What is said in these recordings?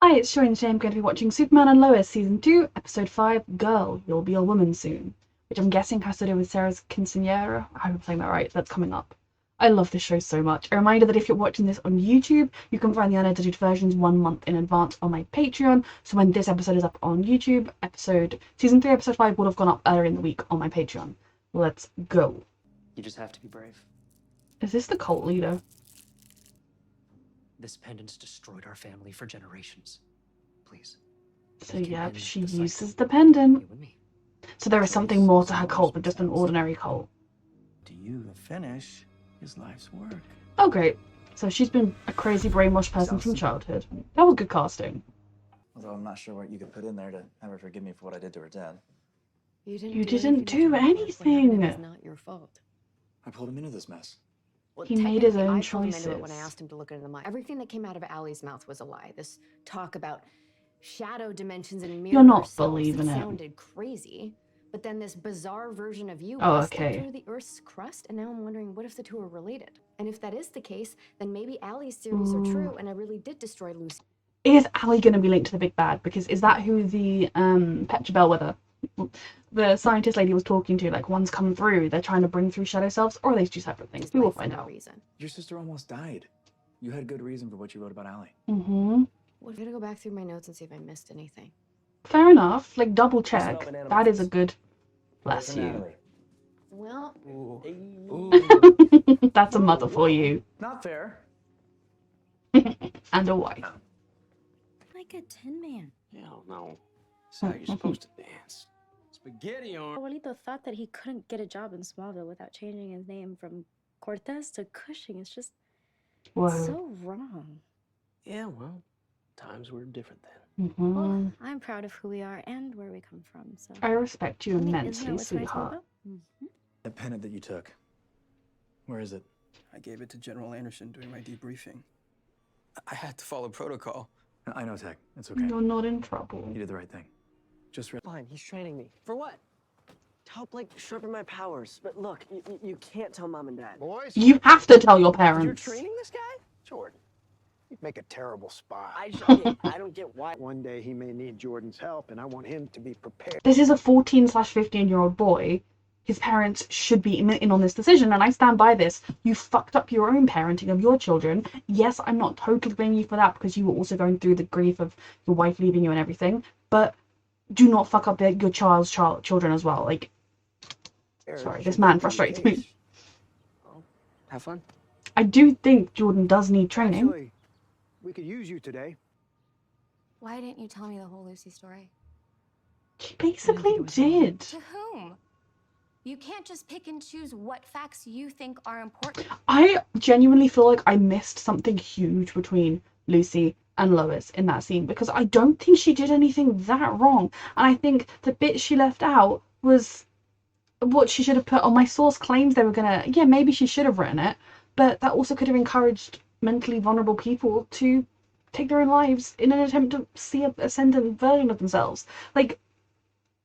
Hi, it's Sharon. Today I'm going to be watching Superman and Lois Season 2, Episode 5, Girl, You'll Be a Woman Soon, which I'm guessing has to do with Sarah's quinceañera. I hope I'm saying that right, that's coming up. I love this show so much. A reminder that if you're watching this on YouTube, you can find the unedited versions 1 month in advance on my Patreon, so when this episode is up on YouTube, Season 3, Episode 5 would have gone up earlier in the week on my Patreon. Let's go. You just have to be brave. Is this the cult leader? This pendant's destroyed our family for generations. Please. So We can yeah, end she the cycle. uses the pendant. You and me. So there is something more to her cult than just an ordinary cult. To you, the finish is life's work. Oh great. So she's been a crazy brainwashed person from childhood. That was good casting. Although I'm not sure what you could put in there to have her forgive me for what I did to her dad. You didn't do anything. It's not your fault. I pulled him into this mess. Well, He made his technically, own I pulled him into it when I choices. asked him to look into the mind. Everything that came out of Allie's mouth was a lie. This talk about shadow dimensions and mirror You're not selves, believing it it. sounded crazy. But then this bizarre version of you Oh, slipped okay. through the Earth's crust, and now I'm wondering, what if the two are related? And if that is the case, then maybe Allie's theories are true, and I really did destroy Lucy. Is Allie going to be linked to the big bad? Because is that who the Petra Bellwether, the scientist lady, was talking to? Like, one's come through, they're trying to bring through shadow selves, or are they two separate things? We will find out. Reason. Your sister almost died. You had good reason for what you wrote about Allie. Mm-hmm. Well, I'm gonna go back through my notes and see if I missed anything. Fair enough. Like, double check. banana That is a muffins. good... Bless you. Well, Ooh. That's a mother for you. Not fair. And a wife. Like a tin man. Hell no. That's how you're supposed to dance. Spaghetti on. Abuelito thought that he couldn't get a job in Smallville without changing his name from Cortez to Cushing. It's just Whoa. so wrong. Yeah, well, times were different then. Mm-hmm. Well, I'm proud of who we are and where we come from. So I respect you I mean, isn't that immensely, what tonight's all sweetheart. about? Mhm. That pennant that you took. Where is it? I gave it to General Anderson during my debriefing. I had to follow protocol. I know, Tech. It's okay. You're not in trouble. You did the right thing. Just Fine, he's training me. For what? To help, like, sharpen my powers. But look, you can't tell Mom and Dad. Boys, You have to tell your You're parents. training this guy? Jordan, you'd make a terrible spy. I don't get why. One day he may need Jordan's help, and I want him to be prepared. This is a 14/15-year-old boy. His parents should be in on this decision, and I stand by this. You fucked up your own parenting of your children. Yes, I'm not totally blaming you for that because you were also going through the grief of your wife leaving you and everything, but do not fuck up your child's children as well. Like, sorry, this man frustrates me. Well, have fun. I do think Jordan does need training. Actually, we could use you today. Why didn't you tell me the whole Lucy story? She basically did. To whom? You can't just pick and choose what facts you think are important. I genuinely feel like I missed something huge between Lucy and Lois in that scene because I don't think she did anything that wrong. And I think the bit she left out was what she should have put on. My source claims they were gonna, yeah, maybe she should have written it, but that also could have encouraged mentally vulnerable people to take their own lives in an attempt to see a ascendant version of themselves. Like,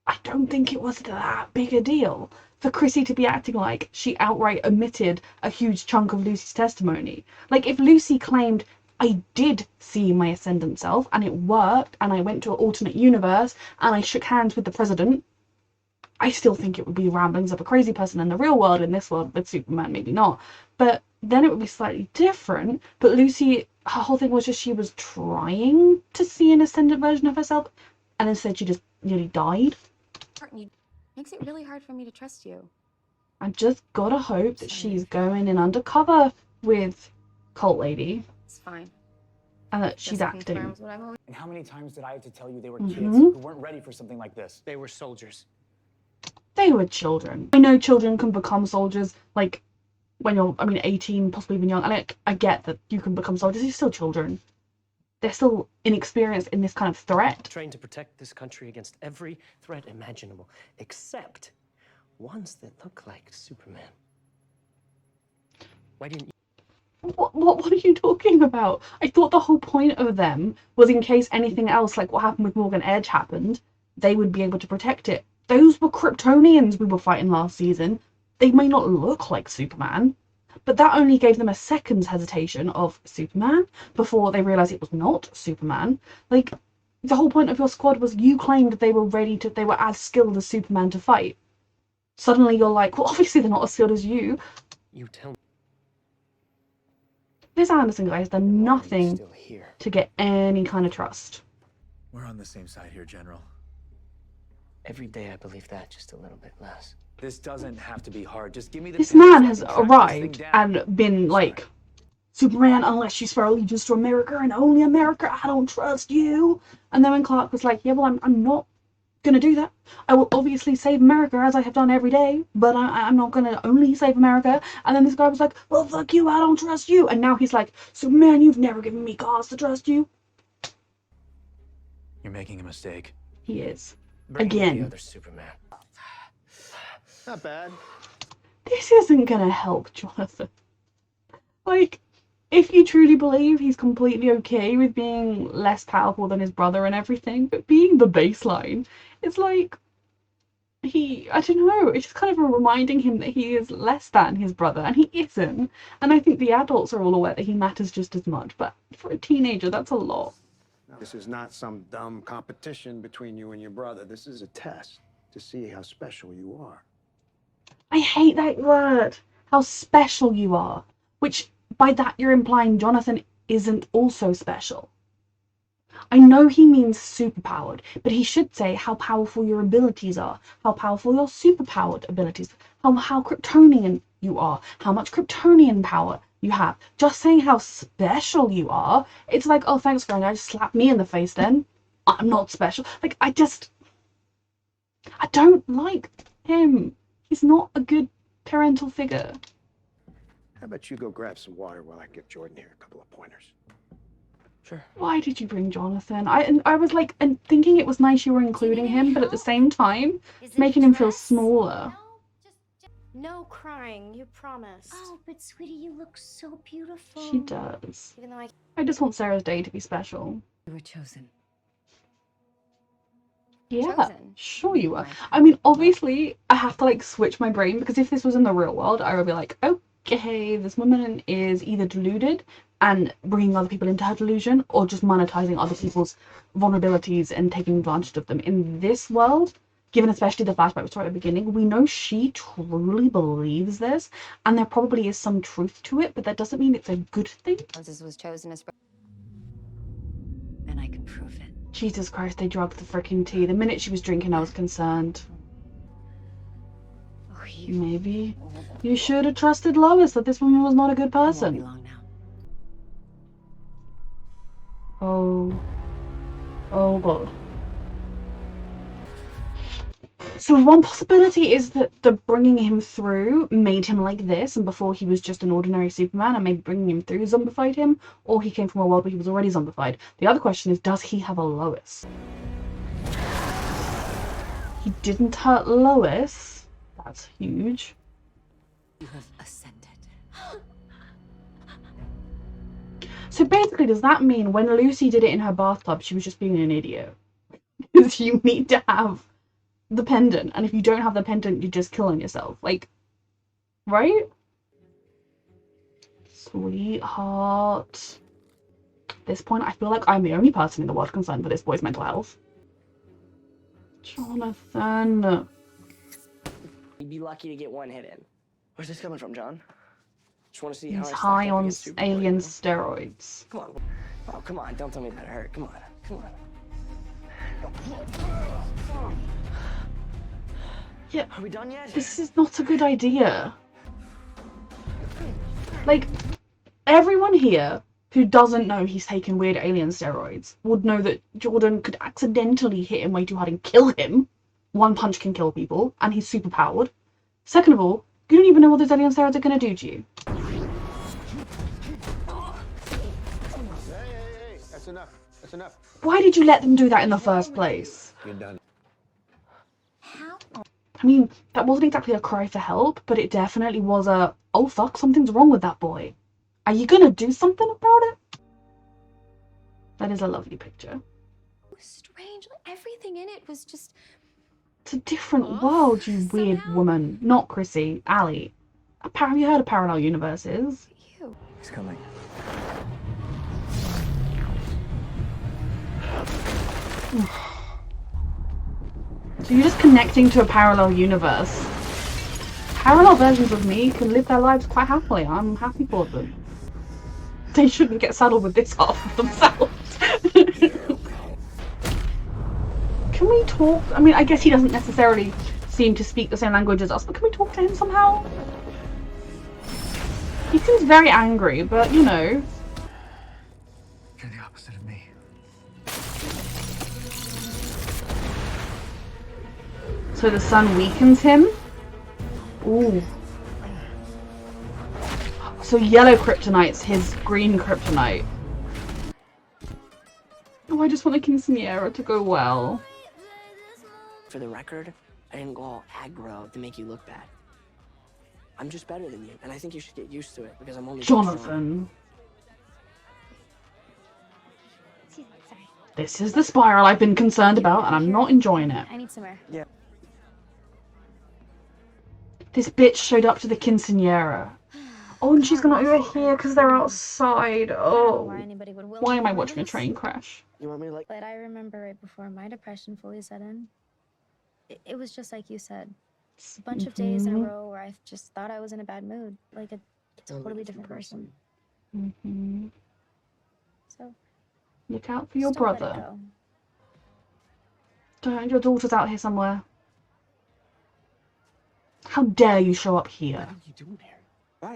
I don't think it was that big a deal for Chrissy to be acting like she outright omitted a huge chunk of Lucy's testimony. Like, if Lucy claimed, I did see my ascendant self and it worked and I went to an alternate universe and I shook hands with the president, I still think it would be ramblings of a crazy person in the real world. In this world with Superman, maybe not, but then it would be slightly different. But Lucy, her whole thing was just she was trying to see an ascendant version of herself and instead she just nearly died. Makes it really hard for me to trust you. I just gotta hope that she's going in undercover with Cult Lady It's fine. and that she's Just acting. confirms what I've always. And how many times did I have to tell you they were Mhm. kids who weren't ready for something like this? They were soldiers. They were children. I know children can become soldiers, like, when you're, 18, possibly even young. And I get that you can become soldiers, you're still children. They're still inexperienced in this kind of threat. Trained to protect this country against every threat imaginable, except ones that look like Superman. Why didn't you? What are you talking about? I thought the whole point of them was in case anything else, like what happened with Morgan Edge happened, they would be able to protect it. Those were Kryptonians we were fighting last season. They may not look like Superman. but that only gave them a second's hesitation of Superman before they realised it was not Superman. Like, the whole point of your squad was you claimed they were as skilled as Superman to fight. Suddenly you're like, well, obviously they're not as skilled as you. You tell me. This Anderson guy has done Why are you nothing still here? to get any kind of trust. We're on the same side here, General. Every day I believe that just a little bit less. This doesn't have to be hard. Just give me the This pin so man I has can track this thing arrived down. and been like, Superman, unless you swear allegiance to America and only America, I don't trust you. And then when Clark was like, yeah, well, I'm not gonna do that. I will obviously save America as I have done every day, but I'm not gonna only save America. And then this guy was like, well, fuck you, I don't trust you. And now he's like, Superman, you've never given me cause to trust you. You're making a mistake. He is. Bring me Again. the other Superman. Not bad. This isn't gonna help Jonathan. Like, if you truly believe he's completely okay with being less powerful than his brother and everything, but being the baseline, it's like, I don't know, it's just kind of reminding him that he is less than his brother, and he isn't. And I think the adults are all aware that he matters just as much, but for a teenager, that's a lot. This is not some dumb competition between you and your brother. This is a test to see how special you are. I hate that word, how special you are, which by that you're implying Jonathan isn't also special. I know he means superpowered, but he should say how powerful your abilities are, how powerful your superpowered abilities, how Kryptonian you are, how much Kryptonian power you have. Just saying how special you are, it's like, oh, thanks, friend, I just slapped me in the face then. I'm not special. Like, I don't like him. He's not a good parental figure. How about you go grab some water while I get Jordan here a couple of pointers? Sure. Why did you bring Jonathan? I was like, and thinking it was nice you were including him, but at the same time, Is it making him feel dress? smaller. No, just No crying, you promised. Oh, but sweetie, you look so beautiful. She does. Even though I just want Sarah's day to be special. You were chosen. Yeah, Chosen? sure you are. I mean, obviously, I have to like switch my brain because if this was in the real world, I would be like, okay, this woman is either deluded and bringing other people into her delusion, or just monetizing other people's vulnerabilities and taking advantage of them. In this world, given especially the flashback we saw at the beginning, we know she truly believes this, and there probably is some truth to it, but that doesn't mean it's a good thing. Moses was chosen as. And I can prove it. Jesus Christ, they drugged the freaking tea. The minute she was drinking, I was concerned. Oh, you Maybe you should have trusted Lois that this woman was not a good won't be person. long now. Oh God. So one possibility is that the bringing him through made him like this, and before he was just an ordinary Superman, and maybe bringing him through zombified him, or he came from a world where he was already zombified. The other question is, does he have a Lois? He didn't hurt Lois. That's huge. You have ascended. So basically, does that mean when Lucy did it in her bathtub, she was just being an idiot? Because you need to have the pendant, and if you don't have the pendant, you're just killing yourself. Like, right? Sweetheart. At this point, I feel like I'm the only person in the world concerned for this boy's mental health. Jonathan. You'd be lucky to get one hit in. Where's this coming from, John? Just want to see how He's I stack high up on against Superboy, alien you know? steroids. Come on. Oh, come on. Don't tell me that hurt. Come on. Come on. Yeah, Are we done yet? this is not a good idea. Like, everyone here who doesn't know he's taken weird alien steroids would know that Jordan could accidentally hit him way too hard and kill him. One punch can kill people, and he's super powered. Second of all, you don't even know what those alien steroids are going to do to you. Hey, that's enough. That's enough. Why did you let them do that in the first place? You're done. How? I mean, that wasn't exactly a cry for help, but it definitely was a, oh fuck, something's wrong with that boy. Are you gonna do something about it? That is a lovely picture. It was strange. Everything in it was just. It's a different world, you weird somehow. woman. Not Chrissy, Allie. Have you heard of parallel universes? You. He's coming. So you're just connecting to a parallel universe. Parallel versions of me can live their lives quite happily. I'm happy for them. They shouldn't get saddled with this half of themselves. Can we talk? I mean, I guess he doesn't necessarily seem to speak the same language as us, but can we talk to him somehow? He seems very angry, but you know. You're the opposite of me. So the sun weakens him? Ooh. So yellow kryptonite's his green kryptonite. Oh, I just want a quinceañera to go well. For the record, I didn't go all aggro to make you look bad. I'm just better than you, and I think you should get used to it because I'm only Jonathon. Sorry. This is the spiral I've been concerned about, and I'm not enjoying it. I need some air. Yeah. This bitch showed up to the quinceañera. Oh, and she's gonna overhear because they're outside. I don't know Oh. why anybody would Why am I willingly watching a this, train crash? You want me to like? But I remember right before my depression fully set in. It was just like you said. A bunch of days in a row where I just thought I was in a bad mood. Like a totally different person. Mm-hmm. So Look out for your just don't let it brother. go. Don't, your daughter's out here somewhere. How dare you show up here? What are you doing here?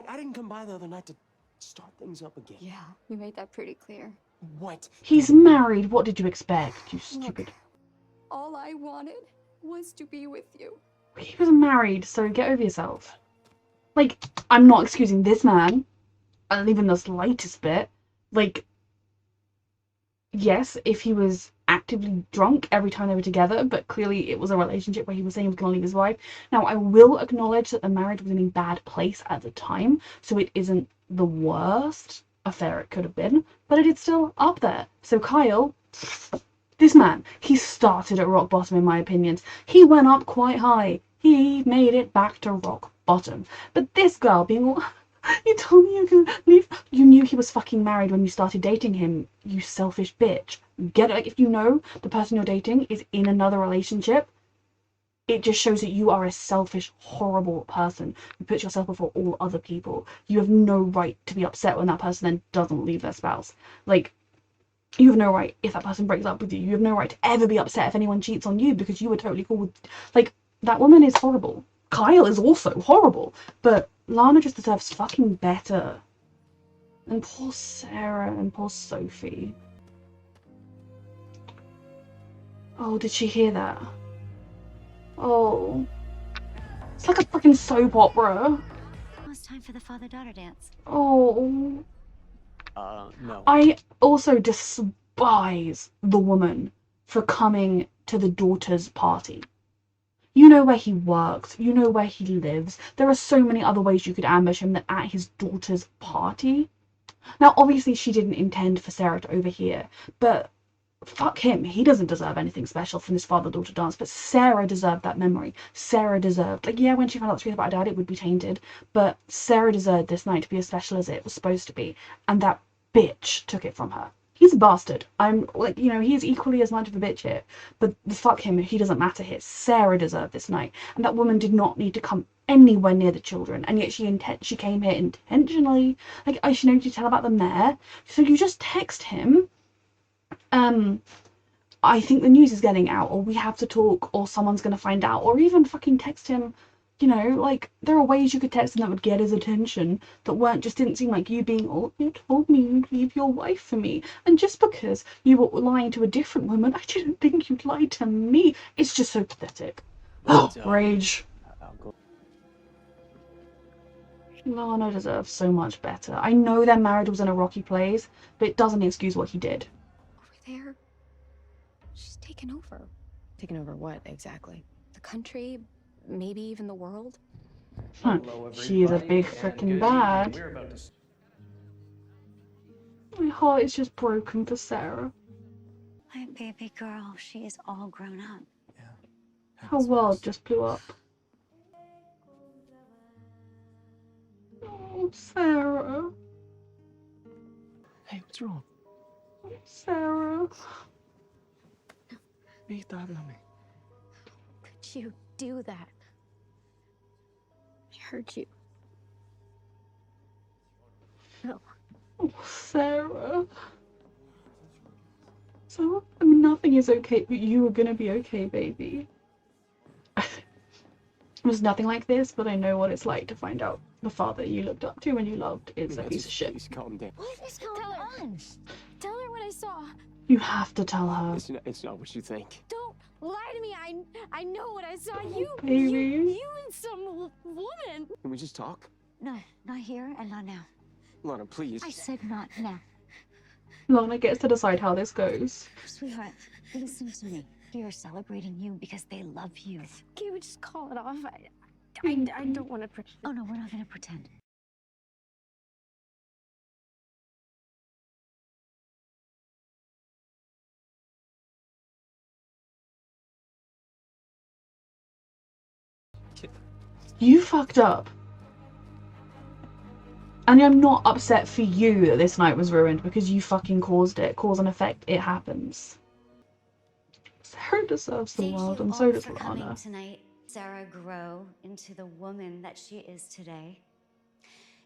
I didn't come by the other night to start things up again. Yeah, you made that pretty clear. What? He's married. What did you expect, you stupid? All I wanted was to be with you. He was married, so get over yourself. Like, I'm not excusing this man, and even the slightest bit. Like, yes, if he was actively drunk every time they were together, but clearly it was a relationship where he was saying he was going to leave his wife. Now, I will acknowledge that the marriage was in a bad place at the time, so it isn't the worst affair it could have been, but it is still up there. So Kyle, this man, he started at rock bottom in my opinions. He went up quite high. He made it back to rock bottom. But this girl being all, you told me you could leave. You knew he was fucking married when you started dating him, you selfish bitch. Get it? Like, if you know the person you're dating is in another relationship, it just shows that you are a selfish, horrible person who puts yourself before all other people. You have no right to be upset when that person then doesn't leave their spouse. Like, you have no right if that person breaks up with you. You have no right to ever be upset if anyone cheats on you because you were totally cool with... Like, that woman is horrible. Kyle is also horrible. But Lana just deserves fucking better. And poor Sarah and poor Sophie. Oh, did she hear that? Oh. It's like a fucking soap opera. Now it's time for the father-daughter dance. Oh. No. I also despise the woman for coming to the daughter's party. You know where he works, you know where he lives. There are so many other ways you could ambush him than at his daughter's party. Now, obviously, she didn't intend for Sarah to overhear, but fuck him. He doesn't deserve anything special from this father-daughter dance, but Sarah deserved that memory. Sarah deserved, like, yeah, when she found out the truth about her dad, it would be tainted, but Sarah deserved this night to be as special as it was supposed to be, and that bitch took it from her. He's a bastard. I'm like, you know, he's equally as much of a bitch here, but fuck him, he doesn't matter here. Sarah deserved this night, and that woman did not need to come anywhere near the children, and yet she came here intentionally. Like, I should know to tell about the mayor, so you just text him, I think the news is getting out, or we have to talk, or someone's going to find out, or even fucking text him. You know, like, there are ways you could text him that would get his attention that didn't seem like you being, oh, you told me you'd leave your wife for me. And just because you were lying to a different woman, I didn't think you'd lie to me. It's just so pathetic. Oh, rage. I'll go. Lana deserves so much better. I know their marriage was in a rocky place, but it doesn't excuse what he did. Over there, she's taken over. Taken over what exactly? The country, maybe even the world. She is a big frickin' bad. We're about to... My heart is just broken for Sarah. My baby girl, she is all grown up. Her world just blew up. Oh, Sarah. Hey, what's wrong? Sarah. Me, háblame. Could you do that? I hurt you. No. Oh, Sarah. So, I mean, nothing is okay, but you are gonna be okay, baby. It was nothing like this, but I know what it's like to find out the father you looked up to and you loved is a piece of shit. Please calm down. What is going on? Tell her what I saw. You have to tell her. It's not what you think. Don't lie to me. I know what I saw. You Baby. and some woman. Can we just talk? No, not here and not now. Lana, please. I said not now. Lana gets to decide how this goes. Sweetheart, listen to me. They are celebrating you because they love you. Can we just call it off? I don't want to pretend. Oh no, we're not gonna pretend. You fucked up. And I'm not upset for you that this night was ruined because you fucking caused it. Cause and effect, it happens. Sarah deserves the world, and so does Lana. Tonight, Sarah grow into the woman that she is today.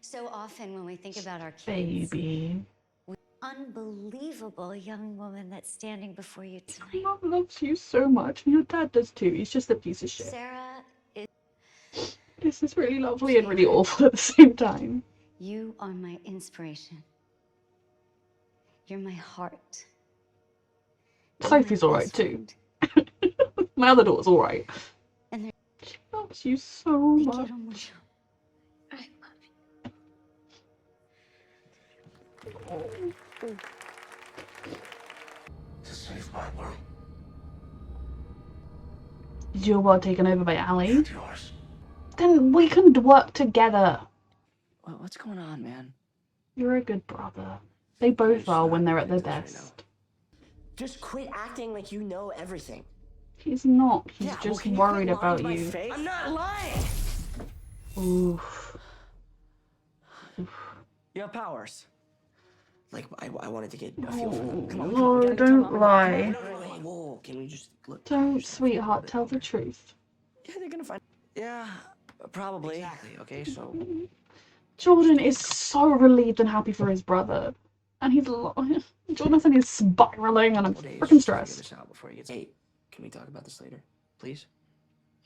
So often when we think about our kids, Baby. unbelievable young woman that's standing before you tonight. Mom loves you so much, and your dad does too. He's just a piece of shit. Sarah is. This is really lovely and really awful at the same time. You are my inspiration. You're my heart. Sophie's alright too. My other daughter's alright. And she loves you so much. I love you. To save my world. Is your world taken over by Ali? And yours. Then we can work together. What's going on, man? You're a good brother. They both are when they're at their best. Just quit acting like you know everything. He's not. He's Yeah, well, just can you quit worried lying about to my you. face? I'm not lying. Oof. You have powers. Like, I wanted to get a feel for them. Come on, No, we gotta don't come on. lie. Whoa, can we just look? Don't, sweetheart, tell the truth. Yeah, they're gonna find. Yeah, probably. Exactly. Okay, so. Jordan is so relieved and happy for his brother. And he's Jonathon is spiraling and I'm freaking stressed. This out before he gets. Hey, can we talk about this later, please?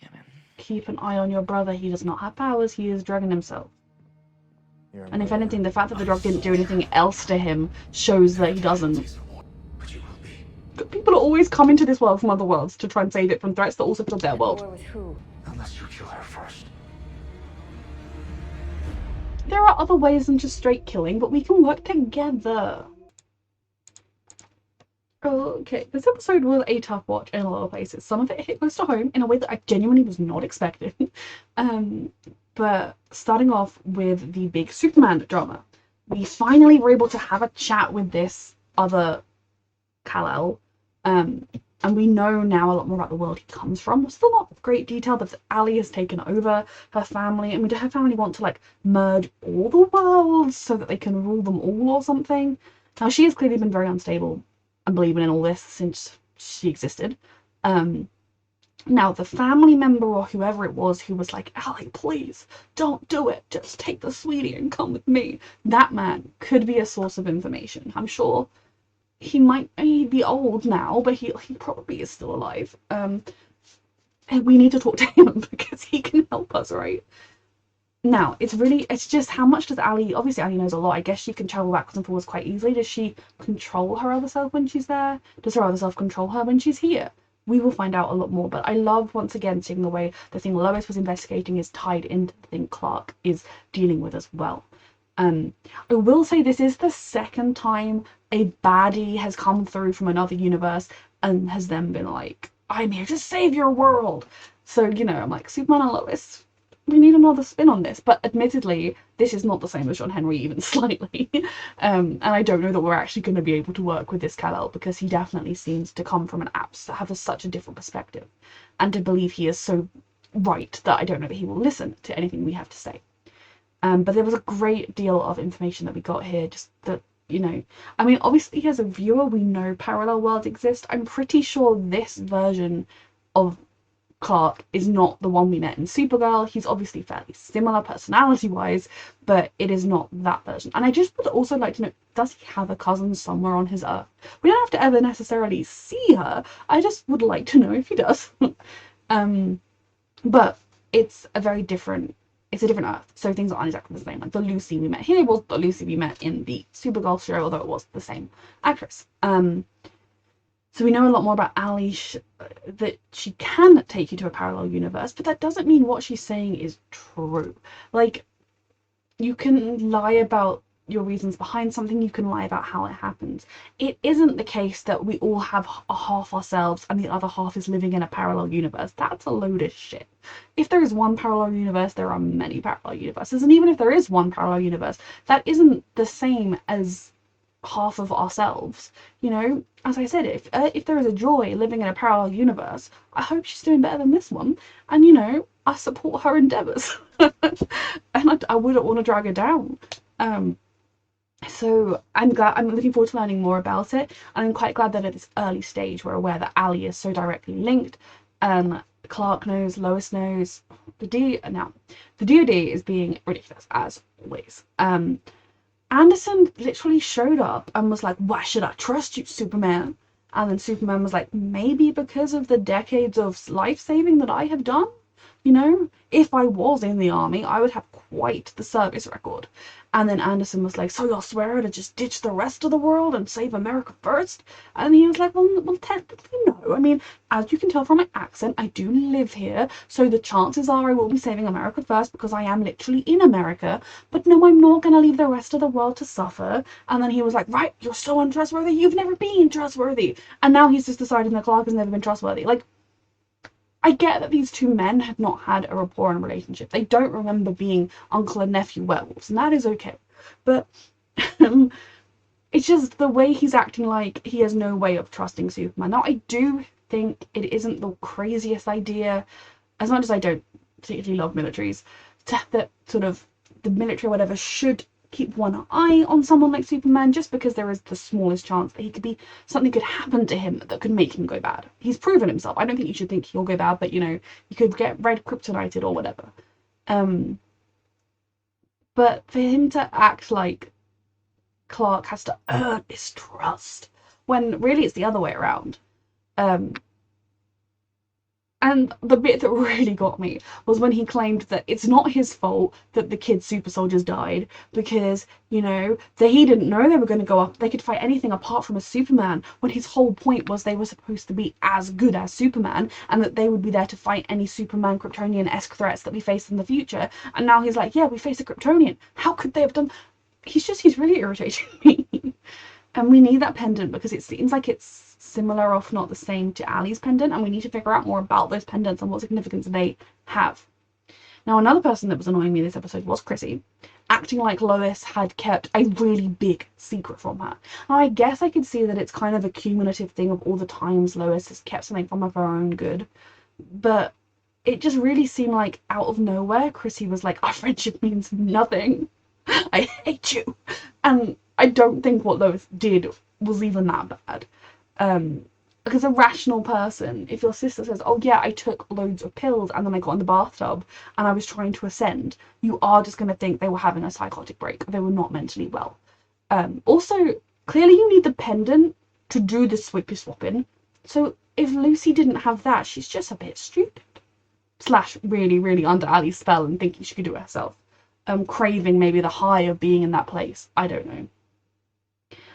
Yeah, man. Keep an eye on your brother. He does not have powers. He is drugging himself. And if anything, the fact that the drug didn't do anything else to him shows that he doesn't. People are always coming to this world from other worlds to try and save it from threats that also kill their world. War with who? Unless you kill her first. There are other ways than just straight killing, but we can work together. Okay, this episode was a tough watch in a lot of places. Some of it hit close to home in a way that I genuinely was not expecting. But starting off with the big Superman drama, we finally were able to have a chat with this other Kal-El, and we know now a lot more about the world he comes from. Still not great detail, but Ali has taken over her family, and her family want to like merge all the worlds so that they can rule them all or something. Now she has clearly been very unstable and believing in all this since she existed. Now the family member or whoever it was who was like, Ali, please don't do it, just take the sweetie and come with me. That man could be a source of information. I'm sure he might be old now, but he probably is still alive. And we need to talk to him because he can help us, right? Now, it's just how much does Ali, obviously Ali knows a lot. I guess she can travel backwards and forwards quite easily. Does she control her other self when she's there? Does her other self control her when she's here? We will find out a lot more, but I love, once again, seeing the way the thing Lois was investigating is tied into the thing Clark is dealing with as well. I will say this is the second time a baddie has come through from another universe and has then been like, I'm here to save your world. So, you know, I'm like, Superman and Lois, we need another spin on this. But admittedly, this is not the same as John Henry, even slightly. And I don't know that we're actually going to be able to work with this Kal-El because he definitely seems to come from an apse that have such a different perspective. And to believe he is so right that I don't know that he will listen to anything we have to say. But there was a great deal of information that we got here, just that, you know, I mean, obviously as a viewer, we know parallel worlds exist. I'm pretty sure this version of Clark is not the one we met in Supergirl. He's obviously fairly similar personality-wise, but it is not that version. And I just would also like to know, does he have a cousin somewhere on his Earth? We don't have to ever necessarily see her. I just would like to know if he does. But it's a very different, it's a different Earth, so things aren't exactly the same. Like the Lucy we met here was the Lucy we met in the Supergirl show, although it was the same actress. So we know a lot more about Ali, that she can take you to a parallel universe, but that doesn't mean what she's saying is true. Like, you can lie about your reasons behind something, you can lie about how it happens. It isn't the case that we all have a half ourselves and the other half is living in a parallel universe. That's a load of shit. If there is one parallel universe, there are many parallel universes, and even if there is one parallel universe, that isn't the same as half of ourselves. You know, as I said, if there is a Joy living in a parallel universe, I hope she's doing better than this one, and you know, I support her endeavors. And I wouldn't want to drag her down. So I'm looking forward to learning more about it, and I'm quite glad that at this early stage we're aware that Ali is so directly linked. Clark knows, Lois knows, the DoD is being ridiculous as always. Anderson literally showed up and was like, why should I trust you, Superman? And then Superman was like, maybe because of the decades of life saving that I have done. You know, if I was in the army, I would have quite the service record. And then Anderson was like, so you'll swear to just ditch the rest of the world and save America first? And he was like, well, technically no. I mean, as you can tell from my accent, I do live here, so the chances are I will be saving America first because I am literally in America. But no, I'm not going to leave the rest of the world to suffer. And then he was like, right, you're so untrustworthy. You've never been trustworthy. And now he's just decided that Clark has never been trustworthy. Like, I get that these two men have not had a rapport and relationship. They don't remember being uncle and nephew werewolves, and that is okay. But it's just the way he's acting like he has no way of trusting Superman. Now, I do think it isn't the craziest idea, as much as I don't particularly love militaries, that sort of the military or whatever should keep one eye on someone like Superman, just because there is the smallest chance that he could be, something could happen to him that could make him go bad. He's proven himself. I don't think you should think he'll go bad, but you know, he could get red kryptonited or whatever. But for him to act like Clark has to earn his trust, when really it's the other way around. And the bit that really got me was when he claimed that it's not his fault that the kid super soldiers died, because, you know, that he didn't know they were going to go up, they could fight anything apart from a Superman, when his whole point was they were supposed to be as good as Superman, and that they would be there to fight any Superman Kryptonian-esque threats that we face in the future. And now he's like, yeah, we face a Kryptonian. How could they have done... He's really irritating me. And we need that pendant because it seems like it's similar, if not the same, to Ali's pendant, and we need to figure out more about those pendants and what significance they have. Now, another person that was annoying me this episode was Chrissy, acting like Lois had kept a really big secret from her. Now, I guess I could see that it's kind of a cumulative thing of all the times Lois has kept something from her own good, but it just really seemed like out of nowhere, Chrissy was like, our friendship means nothing. I hate you. And I don't think what Lois did was even that bad. Because a rational person, if your sister says, oh yeah, I took loads of pills and then I got in the bathtub and I was trying to ascend, you are just going to think they were having a psychotic break. They were not mentally well. Also, clearly you need the pendant to do the swippy swapping. So if Lucy didn't have that, she's just a bit stupid. / really, really under Ali's spell and thinking she could do it herself. Craving maybe the high of being in that place. I don't know.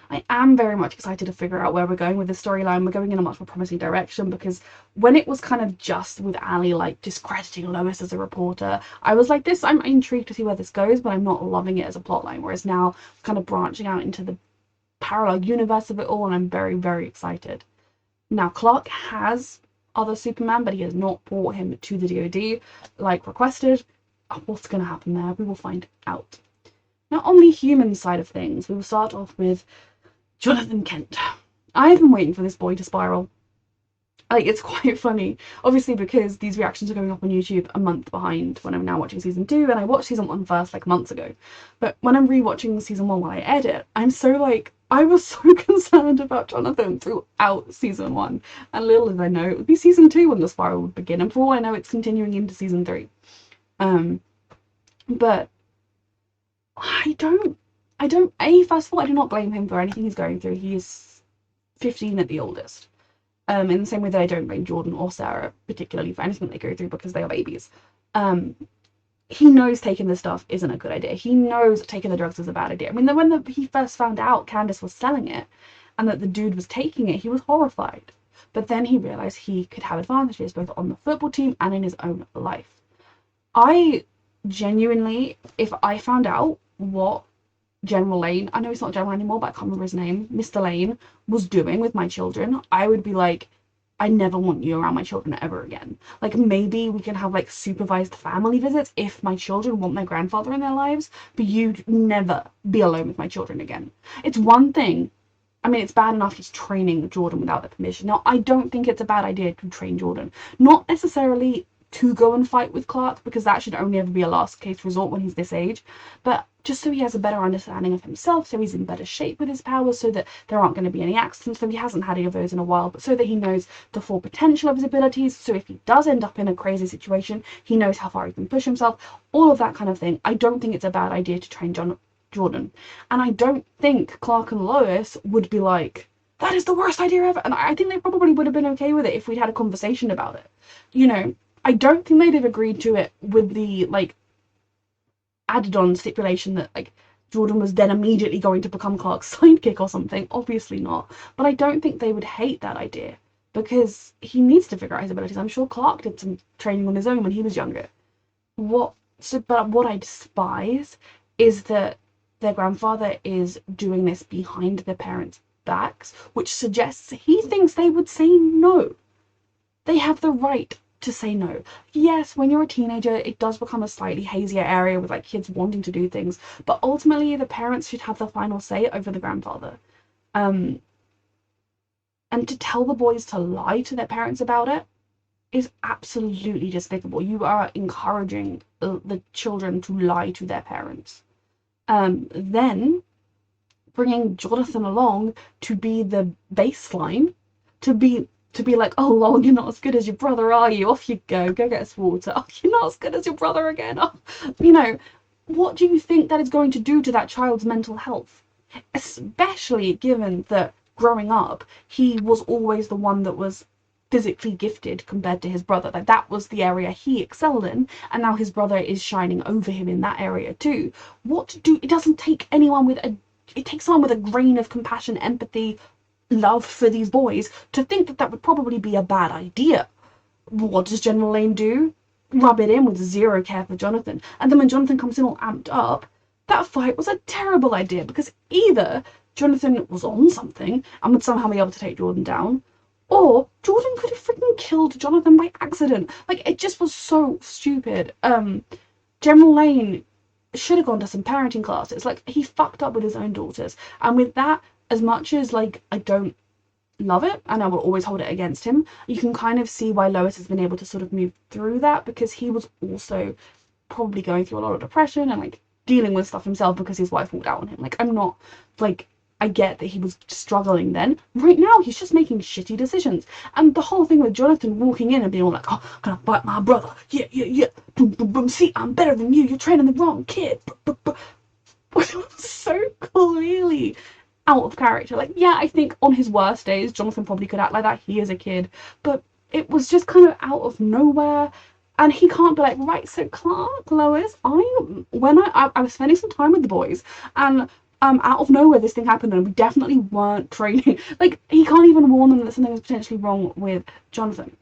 I am very much excited to figure out where we're going with the storyline. We're going in a much more promising direction, because when it was kind of just with Ali like discrediting Lois as a reporter, I was like, I'm intrigued to see where this goes, but I'm not loving it as a plotline. Whereas now kind of branching out into the parallel universe of it all, and I'm very, very excited. Now, Clark has other Superman, but he has not brought him to the DoD like requested. What's going to happen there? We will find out. Now, on the human side of things, we will start off with Jonathon Kent. I've been waiting for this boy to spiral. like, it's quite funny, obviously, because these reactions are going up on YouTube a month behind when I'm now watching season 2, and I watched season 1 first like months ago. But when I'm rewatching season 1 while I edit, I'm so like, I was so concerned about Jonathon throughout season 1, and little did I know it would be season 2 when the spiral would begin, and for all I know, it's continuing into season 3. But first of all, I do not blame him for anything he's going through. He is 15 at the oldest. In the same way that I don't blame Jordan or Sarah particularly for anything they go through because they are babies. He knows taking this stuff isn't a good idea. He knows taking the drugs is a bad idea. I mean, when he first found out Candace was selling it and that the dude was taking it, he was horrified. But then he realized he could have advantages both on the football team and in his own life. I genuinely, if I found out what General Lane, I know he's not General anymore, but I can't remember his name, Mr. Lane, was doing with my children, I would be like, I never want you around my children ever again. Like, maybe we can have, like, supervised family visits if my children want their grandfather in their lives, but you'd never be alone with my children again. It's one thing, I mean, it's bad enough he's training Jordan without their permission. Now, I don't think it's a bad idea to train Jordan. Not necessarily to go and fight with Clark, because that should only ever be a last case resort when he's this age, but just so he has a better understanding of himself, so he's in better shape with his powers, so that there aren't going to be any accidents, so he hasn't had any of those in a while, but so that he knows the full potential of his abilities, so if he does end up in a crazy situation, he knows how far he can push himself, all of that kind of thing. I don't think it's a bad idea to train Jordan, and I don't think Clark and Lois would be like, that is the worst idea ever, and I think they probably would have been okay with it if we'd had a conversation about it, you know. I don't think they'd have agreed to it with the, like, added on stipulation that, like, Jordan was then immediately going to become Clark's sidekick or something. Obviously not. But I don't think they would hate that idea, because he needs to figure out his abilities. I'm sure Clark did some training on his own when he was younger. But what I despise is that their grandfather is doing this behind their parents' backs, which suggests he thinks they would say no. They have the right to say no. Yes, when you're a teenager, it does become a slightly hazier area with, like, kids wanting to do things, but ultimately the parents should have the final say over the grandfather. And to tell the boys to lie to their parents about it is absolutely despicable. You are encouraging the children to lie to their parents. Then bringing Jonathon along to be the baseline, to be like, oh lol, you're not as good as your brother, are you? Off you go get us water. Oh, you're not as good as your brother again. Oh, you know, what do you think that is going to do to that child's mental health? Especially given that growing up, he was always the one that was physically gifted compared to his brother. Like, that was the area he excelled in, and now his brother is shining over him in that area too. It doesn't take anyone with it takes someone with a grain of compassion, empathy, love for these boys to think that that would probably be a bad idea. What does General Lane do? Rub it in with zero care for Jonathon. And then when Jonathon comes in all amped up, that fight was a terrible idea, because either Jonathon was on something and would somehow be able to take Jordan down, or Jordan could have freaking killed Jonathon by accident. Like, it just was so stupid. General Lane should have gone to some parenting classes. Like, he fucked up with his own daughters, and with that, as much as, like, I don't love it and I will always hold it against him, you can kind of see why Lois has been able to sort of move through that, because he was also probably going through a lot of depression and, like, dealing with stuff himself because his wife walked out on him. Like, I'm not, like, I get that he was struggling then. Right now, he's just making shitty decisions. And the whole thing with Jonathon walking in and being all like, oh, I'm gonna fight my brother. Yeah. Boom, boom, boom. See, I'm better than you. You're training the wrong kid. So clearly out of character. Like, yeah, I think on his worst days, Jonathon probably could act like that. He is a kid. But it was just kind of out of nowhere. And he can't be like, right, so Clark, Lois, I was spending some time with the boys, and out of nowhere this thing happened, and we definitely weren't training. Like, he can't even warn them that something is potentially wrong with Jonathon.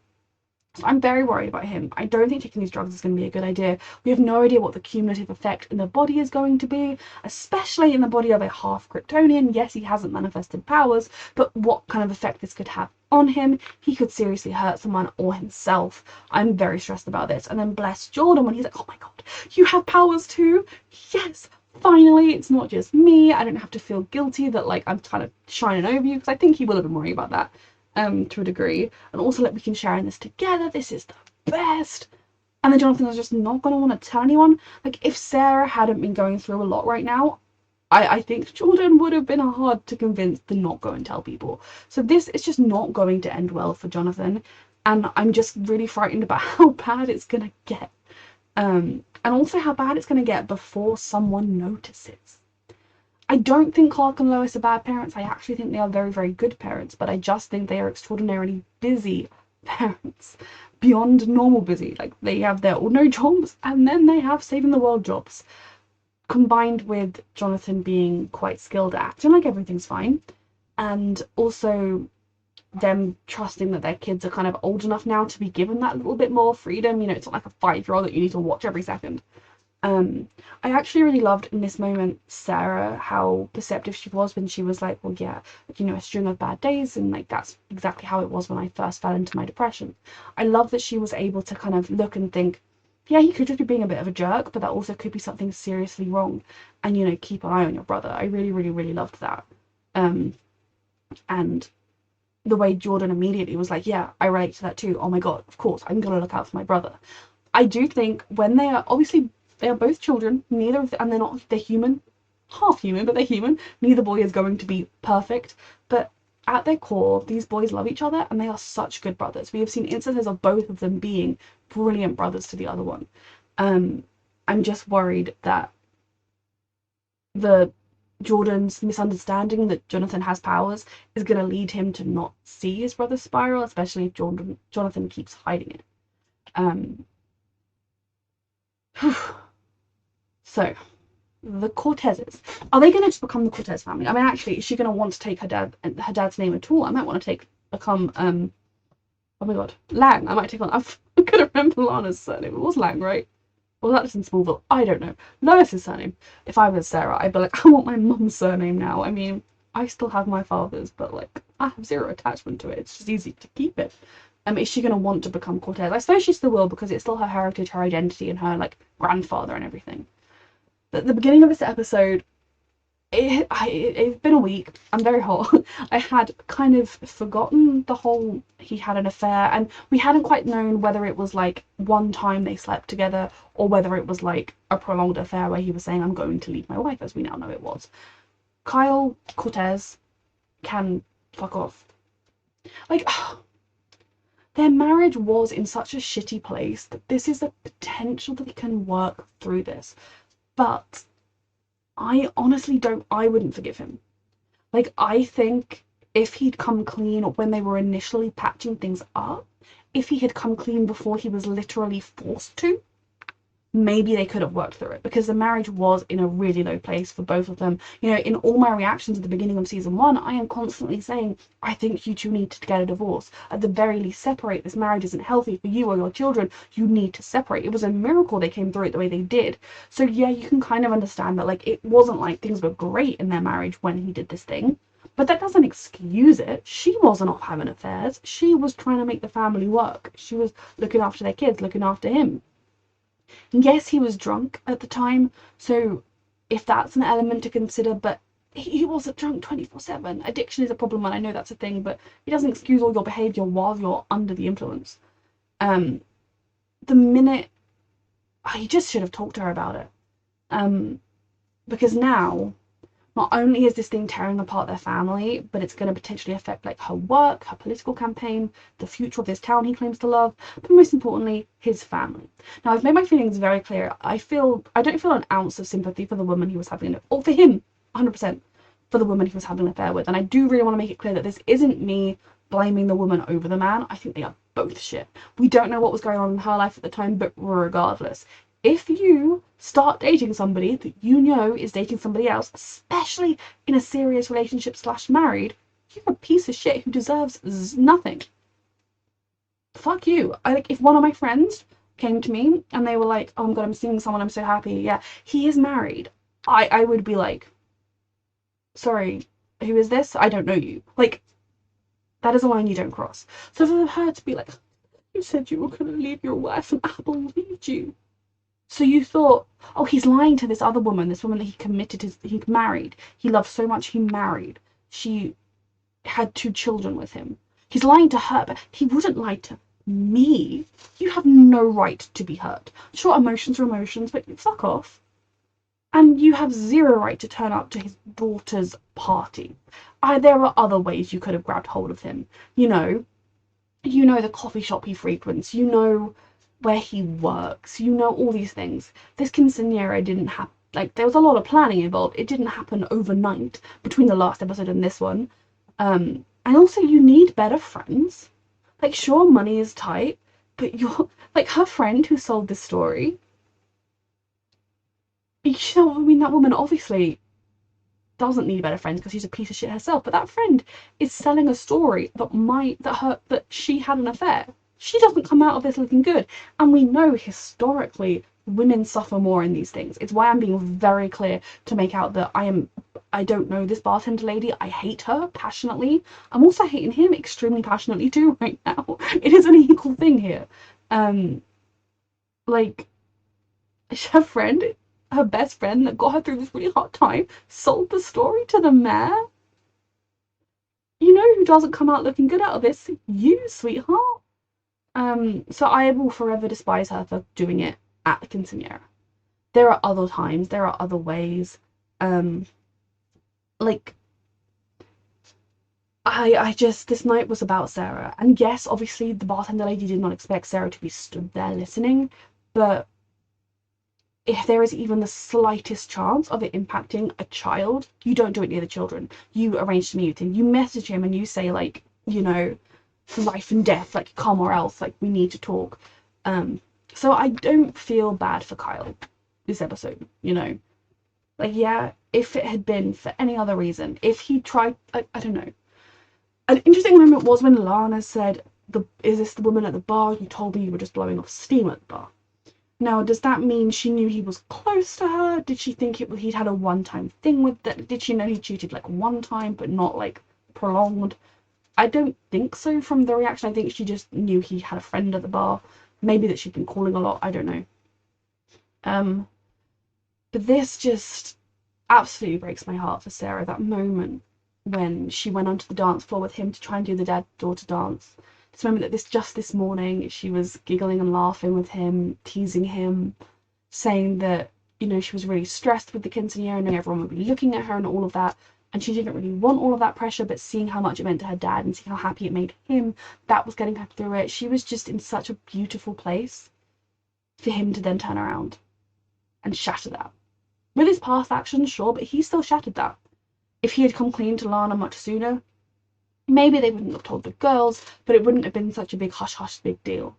So I'm very worried about him. I don't think taking these drugs is going to be a good idea. We have no idea what the cumulative effect in the body is going to be, especially in the body of a half Kryptonian. Yes, he hasn't manifested powers, but what kind of effect this could have on him. He could seriously hurt someone or himself. I'm very stressed about this. And then bless Jordan when he's like, oh my god, you have powers too? Yes, finally, it's not just me. I don't have to feel guilty that, like, I'm kind of shining over you, because I think he will have been worrying about that. to a degree, and also like we can share in this together, this is the best. And then Jonathon is just not going to want to tell anyone. Like, if Sarah hadn't been going through a lot right now, I think Jordan would have been hard to convince to not go and tell people. So this is just not going to end well for Jonathon, and I'm just really frightened about how bad it's going to get. And also how bad it's going to get before someone notices. I don't think Clark and Lois are bad parents. I actually think they are very, very good parents, but I just think they are extraordinarily busy parents. Beyond normal busy. Like, they have their ordinary jobs, and then they have saving the world jobs. Combined with Jonathon being quite skilled at acting like everything's fine, and also them trusting that their kids are kind of old enough now to be given that little bit more freedom. You know, it's not like a 5-year-old that you need to watch every second. I actually really loved in this moment Sarah, how perceptive she was when she was like, well, yeah, you know, a string of bad days, and like that's exactly how it was when I first fell into my depression. I love that she was able to kind of look and think, yeah, he could just be being a bit of a jerk, but that also could be something seriously wrong, and, you know, keep an eye on your brother. I really, really, really loved that. And the way Jordan immediately was like, yeah, I relate to that too. Oh my god, of course, I'm gonna look out for my brother. I do think when they are, obviously they are both children, neither of them, and they're human, half human, but they're human. Neither boy is going to be perfect, but at their core, these boys love each other, and they are such good brothers. We have seen instances of both of them being brilliant brothers to the other one. I'm just worried that the Jordan's misunderstanding that Jonathon has powers is going to lead him to not see his brother spiral, especially if Jonathon keeps hiding it. So, the Cortezes. Are they going to just become the Cortez family? I mean, actually, is she going to want to take her dad's name at all? I might want to become, oh my god, Lang. I might take on, I couldn't remember Lana's surname. It was Lang, right? Well, that's in Smallville. I don't know. Lois's surname. If I was Sarah, I'd be like, I want my mum's surname now. I mean, I still have my father's, but like, I have zero attachment to it. It's just easy to keep it. Is she going to want to become Cortez? I suppose she still will, because it's still her heritage, her identity, and her like grandfather and everything. But at the beginning of this episode, it's been a week. I'm very hot. I had kind of forgotten the whole he had an affair, and we hadn't quite known whether it was like one time they slept together or whether it was like a prolonged affair where he was saying, I'm going to leave my wife, as we now know it was. Kyle Cortez can fuck off. Like, their marriage was in such a shitty place that this is a potential that he can work through this. But I honestly I wouldn't forgive him. Like, I think if he'd come clean when they were initially patching things up, if he had come clean before he was literally forced to, maybe they could have worked through it, because the marriage was in a really low place for both of them. You know, in all my reactions at the beginning of season 1, I am constantly saying, I think you two need to get a divorce. At the very least, separate. This marriage isn't healthy for you or your children. You need to separate. It was a miracle they came through it the way they did. So yeah, you can kind of understand that, like, it wasn't like things were great in their marriage when he did this thing. But that doesn't excuse it. She wasn't off having affairs. She was trying to make the family work. She was looking after their kids, looking after him. Yes, he was drunk at the time, so if that's an element to consider, but he wasn't drunk 24/7. Addiction is a problem, and I know that's a thing, but it doesn't excuse all your behaviour while you're under the influence. The minute, he just should have talked to her about it. Because now, not only is this thing tearing apart their family, but it's going to potentially affect like her work, her political campaign, the future of this town he claims to love, but most importantly, his family. Now, I've made my feelings very clear. I don't feel an ounce of sympathy for the woman he was having, or for him, 100%, for the woman he was having an affair with. And I do really want to make it clear that this isn't me blaming the woman over the man. I think they are both shit. We don't know what was going on in her life at the time, but regardless, if you start dating somebody that you know is dating somebody else, especially in a serious relationship / married, you're a piece of shit who deserves nothing. Fuck you. If one of my friends came to me and they were like, oh my god, I'm seeing someone, I'm so happy, yeah, he is married, I would be like, sorry, who is this? I don't know you. Like, that is a line you don't cross. So for her to be like, you said you were going to leave your wife and I believed you. So you thought, oh, he's lying to this other woman, this woman that he married. He loved so much, he married. She had 2 children with him. He's lying to her, but he wouldn't lie to me. You have no right to be hurt. Sure, emotions are emotions, but fuck off. And you have zero right to turn up to his daughter's party. There are other ways you could have grabbed hold of him. You know the coffee shop he frequents. You know where he works. You know all these things. This quinceañera didn't happen. Like, there was a lot of planning involved. It didn't happen overnight between the last episode and this one. And also, you need better friends. Like, sure, money is tight, but you're like her friend who sold this story. You know, I mean, that woman obviously doesn't need better friends because she's a piece of shit herself. But that friend is selling a story that she had an affair. She doesn't come out of this looking good, and we know historically women suffer more in these things. It's why I'm being very clear to make out that I don't know this bartender lady. I hate her passionately. I'm also hating him extremely passionately too right now. It is an equal thing here. Like, her friend, her best friend that got her through this really hard time, sold the story to the mayor. You know who doesn't come out looking good out of this? You, sweetheart. So I will forever despise her for doing it at the quinceañera. There are other times, there are other ways. Like, I just, this night was about Sarah. And yes, obviously the bartender lady did not expect Sarah to be stood there listening, but if there is even the slightest chance of it impacting a child, you don't do it near the children. You arrange to meet with him. You message him and you say, like, you know, life and death, like, come or else, like, we need to talk. So I don't feel bad for Kyle this episode, you know. Like, yeah, if it had been for any other reason, if he tried, I don't know. An interesting moment was when Lana said, is this the woman at the bar? You told me you were just blowing off steam at the bar. Now, does that mean she knew he was close to her? Did she think he'd had a one-time thing with that? Did she know he cheated like one time, but not like prolonged? I don't think so from the reaction. I think she just knew he had a friend at the bar. Maybe that she'd been calling a lot. I don't know. But this just absolutely breaks my heart for Sarah. That moment when she went onto the dance floor with him to try and do the dad-daughter dance. This moment that this morning she was giggling and laughing with him, teasing him, saying that, you know, she was really stressed with the quinceañera and everyone would be looking at her and all of that. And she didn't really want all of that pressure, but seeing how much it meant to her dad and seeing how happy it made him, that was getting her through it. She was just in such a beautiful place for him to then turn around and shatter that. With his past actions, sure, but he still shattered that. If he had come clean to Lana much sooner, maybe they wouldn't have told the girls, but it wouldn't have been such a big hush-hush big deal.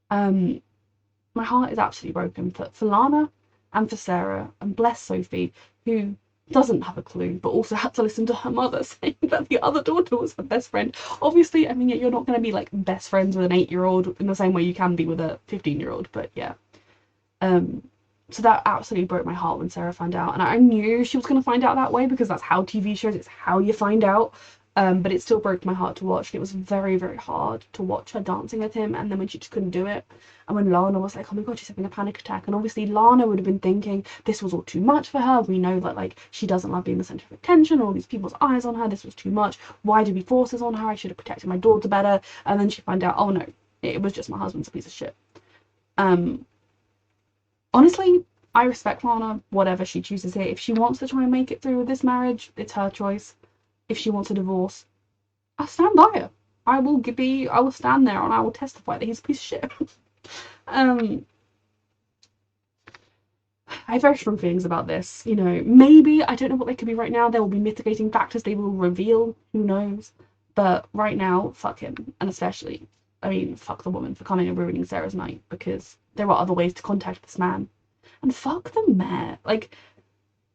My heart is absolutely broken for Lana and for Sarah, and bless Sophie, who doesn't have a clue, but also had to listen to her mother saying that the other daughter was her best friend. Obviously, I mean, you're not going to be like best friends with an 8-year-old in the same way you can be with a 15-year-old, but yeah. So that absolutely broke my heart when Sarah found out, and I knew she was going to find out that way because that's how TV shows, it's how you find out. But it still broke my heart to watch. It was very, very hard to watch her dancing with him, and then when she just couldn't do it, and when Lana was like, oh my god, she's having a panic attack, and obviously Lana would have been thinking this was all too much for her. We know that, like, she doesn't love being the centre of attention, all these people's eyes on her, this was too much. Why did we force this on her? I should have protected my daughter better. And then she found out, oh no, it was just my husband's a piece of shit. Honestly, I respect Lana, whatever she chooses here. If she wants to try and make it through with this marriage, it's her choice. If she wants a divorce, I'll stand by her. I will stand there and I will testify that he's a piece of shit. I have very strong feelings about this. You know, maybe, I don't know what they could be right now. There will be mitigating factors they will reveal. Who knows? But right now, fuck him. And especially, I mean, fuck the woman for coming and ruining Sarah's night, because there are other ways to contact this man. And fuck the mayor. Like,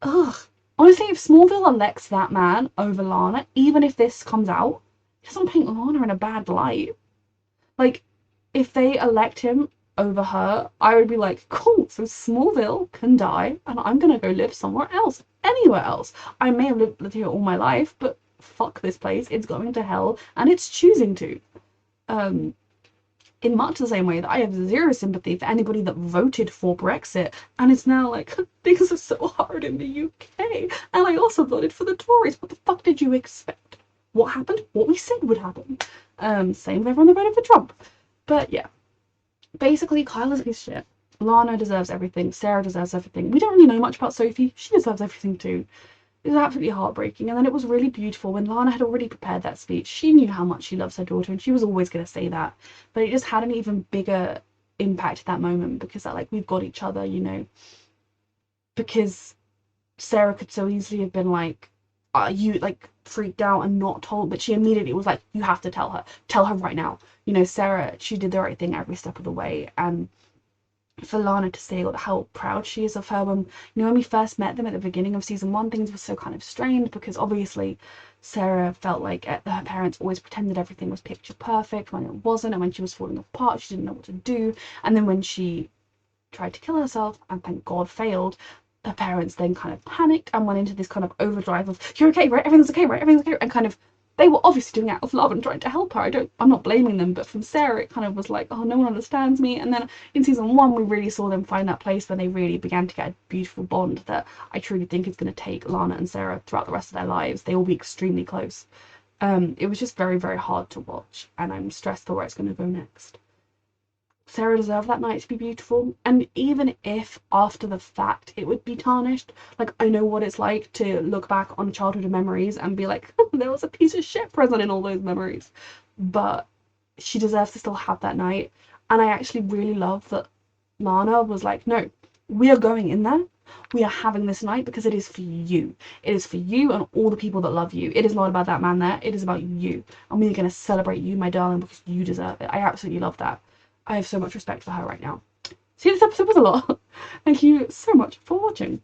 ugh. Honestly, if Smallville elects that man over Lana, even if this comes out, it doesn't paint Lana in a bad light. Like, if they elect him over her, I would be like, cool, so Smallville can die, and I'm gonna go live somewhere else, anywhere else. I may have lived here all my life, but fuck this place, it's going to hell, and it's choosing to. In much the same way that I have zero sympathy for anybody that voted for Brexit and it's now like, things are so hard in the UK, and I also voted for the Tories. What the fuck did you expect? what happened, what we said would happen. Same with everyone that voted for Trump. But yeah, basically Kyle is a piece of shit. Lana deserves everything. Sarah deserves everything. We don't really know much about Sophie. She deserves everything too. It was absolutely heartbreaking. And then it was really beautiful when Lana had already prepared that speech. She knew how much she loves her daughter, and she was always going to say that. But it just had an even bigger impact at that moment because that, like, we've got each other, you know. Because Sarah could so easily have been like, you, like, freaked out and not told, but she immediately was like, you have to tell her right now. You know, Sarah, she did the right thing every step of the way. And for Lana to say how proud she is of her, when, you know, when we first met them at the beginning of season 1, things were so kind of strained because obviously Sarah felt like her parents always pretended everything was picture perfect when it wasn't, and when she was falling apart she didn't know what to do. And then when she tried to kill herself and thank God failed, her parents then kind of panicked and went into this kind of overdrive of, you're okay, right? Everything's okay, right? Everything's okay. And kind of, they were obviously doing it out of love and trying to help her. I'm not blaming them, but from Sarah, it kind of was like, oh, no one understands me. And then in season 1, we really saw them find that place where they really began to get a beautiful bond that I truly think is going to take Lana and Sarah throughout the rest of their lives. They will be extremely close. It was just very, very hard to watch, and I'm stressed for where it's going to go next. Sarah deserved that night to be beautiful, and even if after the fact it would be tarnished, like, I know what it's like to look back on childhood memories and be like, there was a piece of shit present in all those memories, but she deserves to still have that night. And I actually really love that Lana was like, no, we are going in there, we are having this night because it is for you. It is for you and all the people that love you. It is not about that man there, it is about you, and we are going to celebrate you, my darling, because you deserve it. I absolutely love that. I have so much respect for her right now. See, this episode was a lot. Thank you so much for watching.